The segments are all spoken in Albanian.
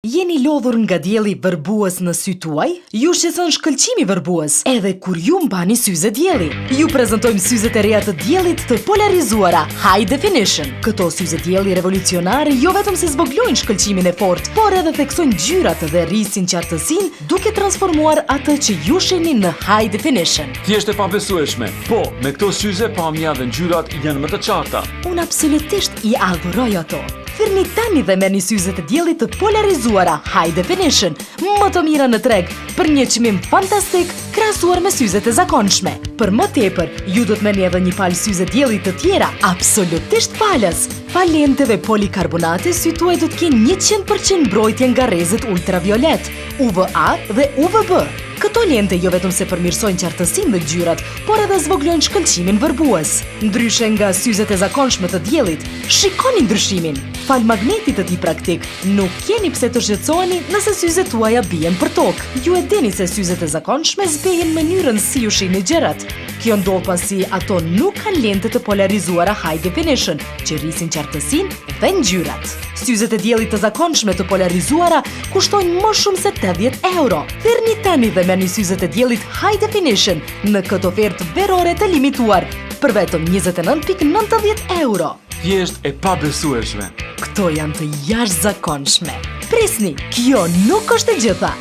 Jeni lodhur nga dielli vërbues në sy tuaj? Ju shqetëson shkëlqimi vërbues, edhe kur ju mbani syze dielli. Ju prezantojmë syzet e reja të diellit të polarizuara High Definition. Këto syze dielli revolucionare jo vetëm se zvoglojnë shkëlqimin e fortë, por edhe theksojnë ngjyrat dhe rrisin qartësinë, duke transformuar atë që ju shihni në High Definition. Thjesht e pabesueshme, po me këto syze pamja dhe ngjyrat janë më të qarta. Unë absolutisht i adhuroj ato. Thirrni tani dhe merrni syzet e diellit të polarizuara High Definition, më të mira në treg, për një çmim fantastik krahasuar me syzet e zakonshme. Për më tepër, ju do të merrni edhe një palë syze dielli të tjera absolutisht palës. Pa lente dhe polikarbonate, sy tuaj do të kenë 100% mbrojtje nga rrezet ultraviolet, UVA dhe UVB. Këto lente jo vetëm se përmirësojnë qartësinë dhe ngjyrat, por edhe zvoglojnë shkëlqimin vërbues. Ndryshe nga syzet e zakonshme të diellit, shikoni ndryshimin. Fal magnetit të tij praktik, nuk keni pse të shqetësoheni nëse syzet tuaja bien për tokë. Ju e dini se syzet e zakonshme zbehen mënyrën si ju shihni gjërat. Kjo ndodh pasi ato nuk kanë lente të polarizuara High Definition, që rrisin qartësinë dhe ngjyrat. Syzet e diellit të zakonshme të polarizuara kushtojnë më shumë se 80 euro. Thirrni tani dhe merrni syzet e diellit High Definition në këtë ofertë verore të limituar për vetëm 29.90 euro. Thjesht e pabesueshme. Këto janë të jashtëzakonshme. Prisni, kjo nuk është e gjitha.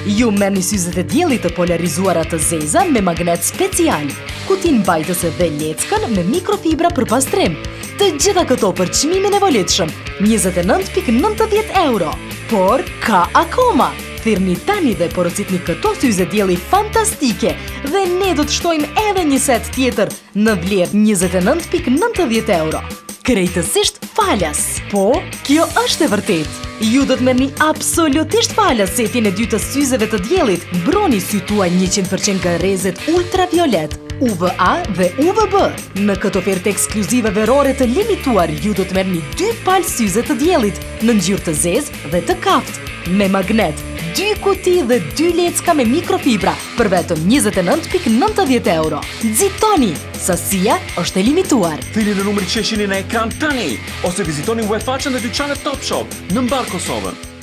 Ju merrni syzet e diellit të polarizuara të zeza me magnet special, kutinë mbajtëse dhe leckën me mikrofibra për pastrim. Të gjitha këto për çmimin e volitshëm, 29.90 euro. Por ka akoma. Thirrni tani dhe porositni këto syze dielli fantastike dhe ne do të shtojmë edhe një set tjetër në vlerë 29.90 euro. Krejtësisht falas. Po, kjo është e vërtet. Ju do të merrni absolutisht falas setin e dytë të syzeve të diellit. Mbroni syt tuaj 100% nga rrezet ultraviolet, UVA dhe UVB. Në këtë ofertë ekskluzive verore të limituar, ju do të merrni 2 palë syze të diellit në ngjyrë të zezë dhe të kaftë, me magnet, 2 kuti dhe 2 lecka me mikrofibra për vetëm 29.90 euro. Nxitoni, sasia është e limituar. Thini në numrin që shihni në ekran tani, ose vizitoni webfaqen dhe dyqanet Topshop në mbar Kosovën.